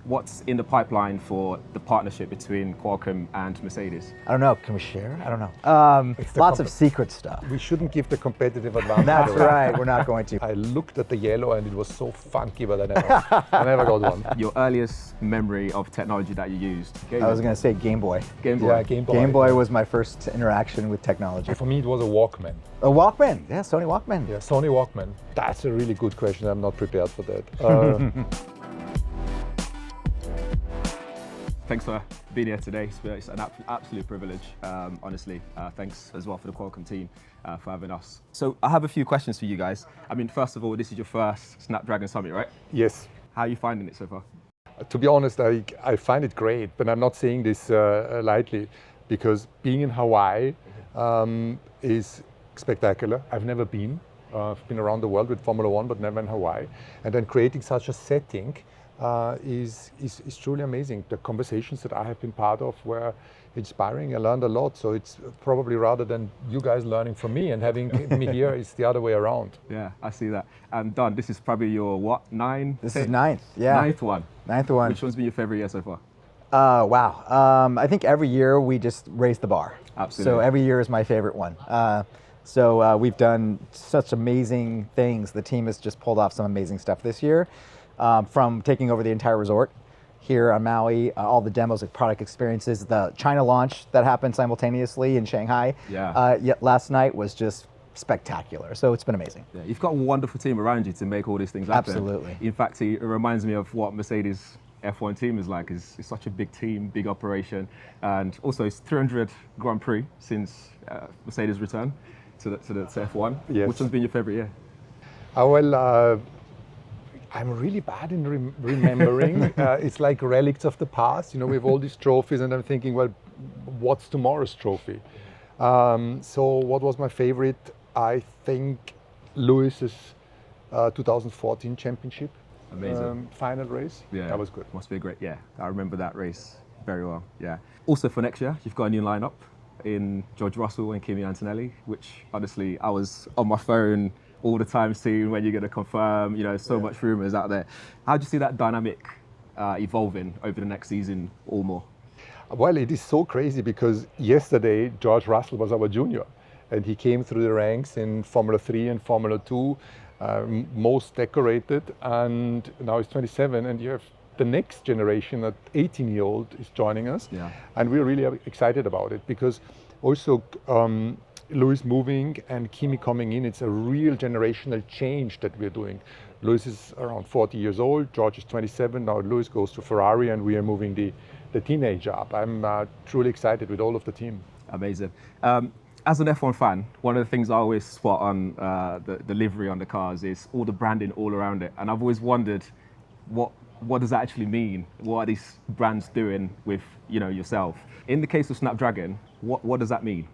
what's in the pipeline for the partnership between Qualcomm and Mercedes? I don't know. Can we share? I don't know. Lots of secret stuff. We shouldn't give the competitive advantage. That's right. We're not going to. I looked at the yellow and it was so funky, but I never got one. Your earliest memory of technology that you used? I was going to say Game Boy. Game Boy. Yeah, Game Boy. Game Boy was my first interaction with technology. For me, it was a Walkman. A Walkman. Yeah, Sony Walkman. Yeah, Sony Walkman. That's a really good question. I'm not prepared for that. Thanks for being here today. It's an absolute privilege, honestly. Thanks as well for the Qualcomm team for having us. So I have a few questions for you guys. I mean, first of all, this is your first Snapdragon Summit, right? Yes. How are you finding it so far? To be honest, I find it great, but I'm not saying this lightly, because being in Hawaii is spectacular. I've never been. I've been around the world with Formula One, but never in Hawaii. And then creating such a setting is truly amazing. The conversations that I have been part of were inspiring. I learned a lot. So it's probably rather than you guys learning from me and having me here, it's the other way around. Yeah, I see that. And Don, this is probably your what, This is ninth, yeah. Ninth one. Ninth one. Which one's been your favorite year so far? Wow. I think every year we just raise the bar. Absolutely. So every year is my favorite one. So we've done such amazing things. The team has just pulled off some amazing stuff this year. From taking over the entire resort here on Maui, all the demos of product experiences, the China launch that happened simultaneously in Shanghai last night was just spectacular. So it's been amazing. Yeah, you've got a wonderful team around you to make all these things happen. Absolutely. In fact, it reminds me of what Mercedes F1 Team is like. It's such a big team, big operation, and also it's 300 Grand Prix since Mercedes returned to F1. Yes. Which one's been your favorite year? I'm really bad in remembering. It's like relics of the past. You know, we have all these trophies, and I'm thinking, well, what's tomorrow's trophy? So what was my favorite? I think Lewis's 2014 championship. Amazing. Final race. Yeah, that was good. Must be a great. Yeah, I remember that race very well. Yeah. Also for next year, you've got a new lineup in George Russell and Kimi Antonelli, which honestly I was on my phone all the time seeing when you're going to confirm. You know, so much rumors out there. How do you see that dynamic evolving over the next season or more? Well, it is so crazy because yesterday George Russell was our junior, and he came through the ranks in Formula 3 and Formula 2. Most decorated, and now he's 27, and you have the next generation, that 18-year-old is joining us, and we're really excited about it because also Lewis moving and Kimi coming in, it's a real generational change that we're doing. Lewis is around 40 years old, George is 27, now Lewis goes to Ferrari, and we are moving the teenager up. I'm truly excited with all of the team. Amazing. As an F1 fan, one of the things I always spot on the livery on the cars is all the branding all around it. And I've always wondered, what does that actually mean? What are these brands doing with yourself? In the case of Snapdragon, what does that mean?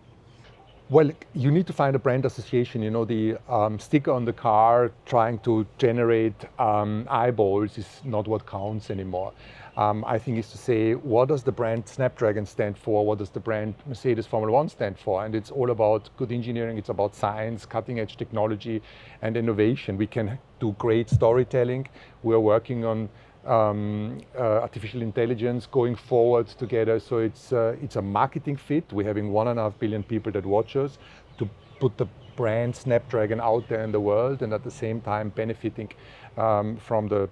Well, you need to find a brand association. You know, the sticker on the car trying to generate eyeballs is not what counts anymore. I think it's to say, what does the brand Snapdragon stand for? What does the brand Mercedes Formula One stand for? And it's all about good engineering. It's about science, cutting edge technology, and innovation. We can do great storytelling. We're working on artificial intelligence going forward together. So it's a marketing fit. We're having 1.5 billion people that watch us to put the brand Snapdragon out there in the world, and at the same time benefiting from the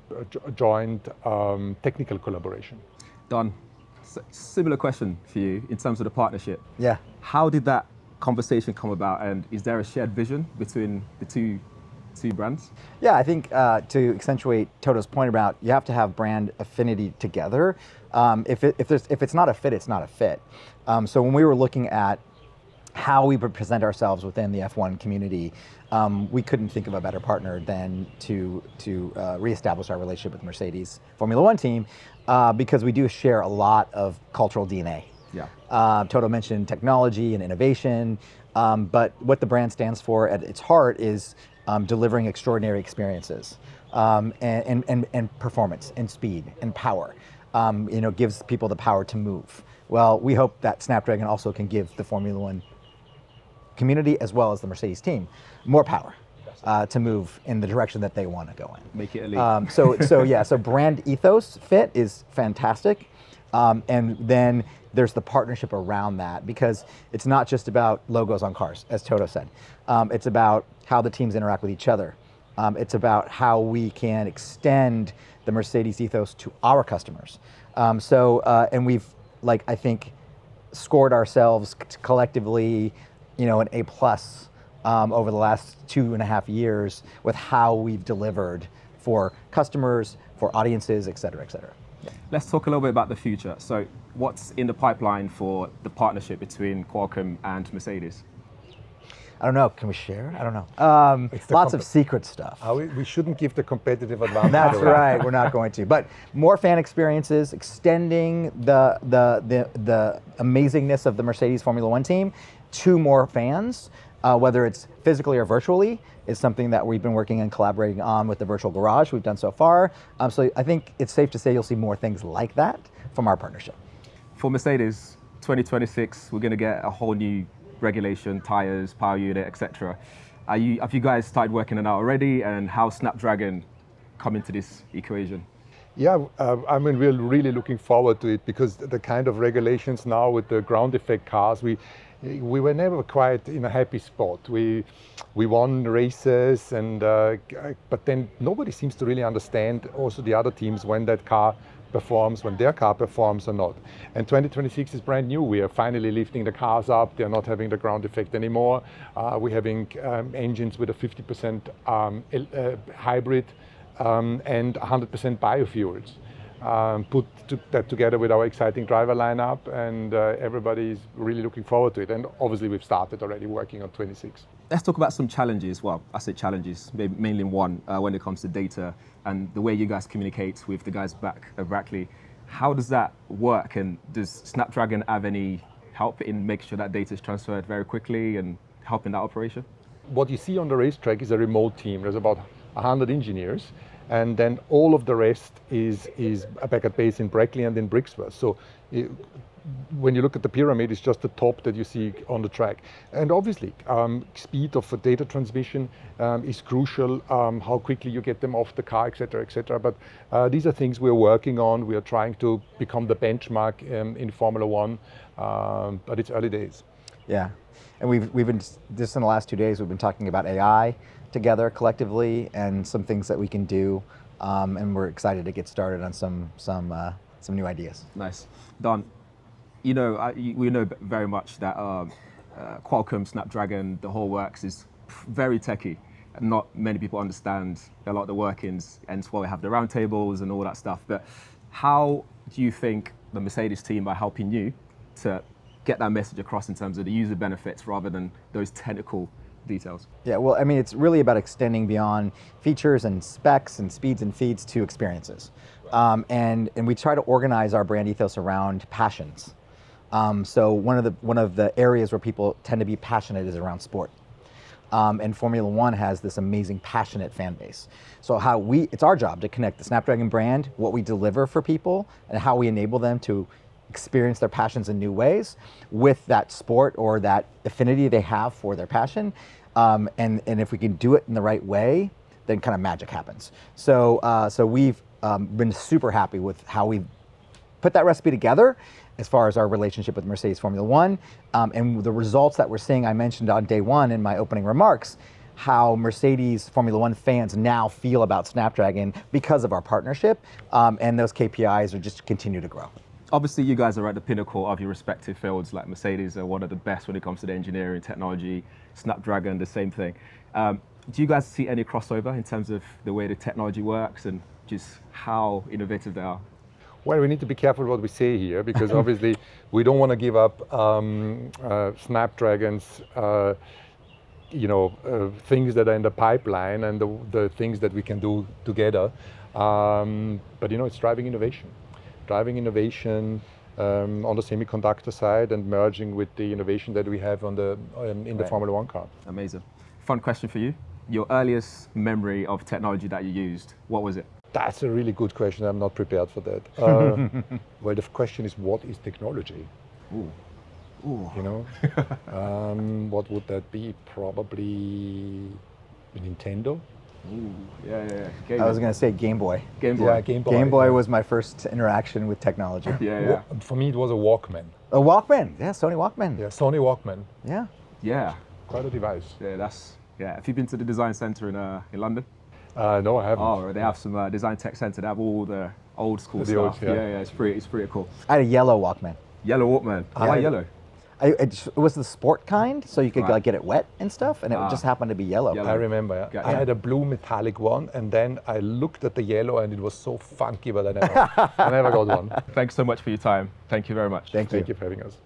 joint technical collaboration. Don, similar question for you in terms of the partnership. Yeah. How did that conversation come about, and is there a shared vision between the two brands? Yeah, I think to accentuate Toto's point about you have to have brand affinity together. If it's not a fit, it's not a fit. So when we were looking at how we would present ourselves within the F1 community, we couldn't think of a better partner than to reestablish our relationship with Mercedes Formula One team because we do share a lot of cultural DNA. Yeah. Toto mentioned technology and innovation, but what the brand stands for at its heart is delivering extraordinary experiences and performance and speed and power. Gives people the power to move. Well, we hope that Snapdragon also can give the Formula One community as well as the Mercedes team more power. to move in the direction that they want to go in. Make it elite. So brand ethos fit is fantastic. And then there's the partnership around that, because it's not just about logos on cars, as Toto said. It's about how the teams interact with each other. It's about how we can extend the Mercedes ethos to our customers. And we've, I think, scored ourselves collectively, an A+ over the last 2.5 years with how we've delivered for customers, for audiences, et cetera, et cetera. Yeah. Let's talk a little bit about the future. So what's in the pipeline for the partnership between Qualcomm and Mercedes? I don't know. Can we share? I don't know. Lots of secret stuff. We shouldn't give the competitive advantage. That's right. We're not going to. But more fan experiences, extending the amazingness of the Mercedes Formula One team to more fans, whether it's physically or virtually, is something that we've been working and collaborating on with the virtual garage we've done so far. So I think it's safe to say you'll see more things like that from our partnership. For Mercedes, 2026, we're going to get a whole new regulation, tires, power unit, etc. Have you guys started working on that already, and how Snapdragon come into this equation? Yeah, we're really looking forward to it, because the kind of regulations now with the ground effect cars, we were never quite in a happy spot. We won races, but then nobody seems to really understand also the other teams when their car performs or not. And 2026 is brand new. We are finally lifting the cars up. They're not having the ground effect anymore. We're having engines with a 50% hybrid and 100% biofuels. Put that together with our exciting driver lineup, and everybody is really looking forward to it. And obviously we've started already working on 26. Let's talk about some challenges. Well, I say challenges, maybe mainly one, when it comes to data and the way you guys communicate with the guys back at Brackley. How does that work, and does Snapdragon have any help in making sure that data is transferred very quickly and helping that operation? What you see on the racetrack is a remote team. There's about 100 engineers, and then all of the rest is back at base in Brackley and in Brixworth. So when you look at the pyramid, it's just the top that you see on the track. And obviously, speed of data transmission is crucial, how quickly you get them off the car, et cetera. But these are things we're working on. We are trying to become the benchmark in Formula One, but it's early days. Yeah, and we've been, just in the last 2 days, we've been talking about AI together collectively and some things that we can do, and we're excited to get started on some new ideas. Nice. Don, we know very much that Qualcomm, Snapdragon, the whole works is very techy. Not many people understand a lot of the workings, and that's why we have the roundtables and all that stuff. But how do you think the Mercedes team are helping you to get that message across in terms of the user benefits rather than those technical details? Yeah, well, it's really about extending beyond features and specs and speeds and feeds to experiences. And we try to organize our brand ethos around passions. So one of the areas where people tend to be passionate is around sport. And Formula One has this amazing passionate fan base. So it's our job to connect the Snapdragon brand, what we deliver for people, and how we enable them to experience their passions in new ways with that sport or that affinity they have for their passion. And if we can do it in the right way, then kind of magic happens. So we've been super happy with how we've put that recipe together as far as our relationship with Mercedes Formula One, and the results that we're seeing. I mentioned on day one in my opening remarks how Mercedes Formula One fans now feel about Snapdragon because of our partnership, and those KPIs are just continue to grow. Obviously, you guys are at the pinnacle of your respective fields. Like Mercedes are one of the best when it comes to the engineering technology. Snapdragon, the same thing. Do you guys see any crossover in terms of the way the technology works and just how innovative they are? Well, we need to be careful what we say here, because obviously we don't want to give up Snapdragon's things that are in the pipeline and the things that we can do together. But it's driving innovation on the semiconductor side and merging with the innovation that we have on the the Formula One car. Amazing. Fun question for you. Your earliest memory of technology that you used, what was it? That's a really good question. I'm not prepared for that. Well, the question is, what is technology? Ooh. Ooh. What would that be? Probably Nintendo. Ooh, yeah. I was going to say Game Boy. Game Boy. Yeah, Game Boy. Game Boy was my first interaction with technology. Yeah. For me, it was a Walkman. A Walkman. Yeah, Sony Walkman. Yeah, Sony Walkman. Yeah. Yeah. Quite a device. Yeah. Have you been to the design center in London? No, I haven't. Oh, they have some design tech center. They have all the old school The old, stuff. yeah. Yeah. It's pretty cool. I had a yellow Walkman. Yellow Walkman. Why yellow? It was the sport kind, so you could Right. like get it wet and stuff, and it just happened to be yellow. Yellow. I remember. Yeah. Got I you. had a blue metallic one, and then I looked at the yellow, and it was so funky, but I never got one. Thanks so much for your time. Thank you very much. Thank you. Thank you for having us.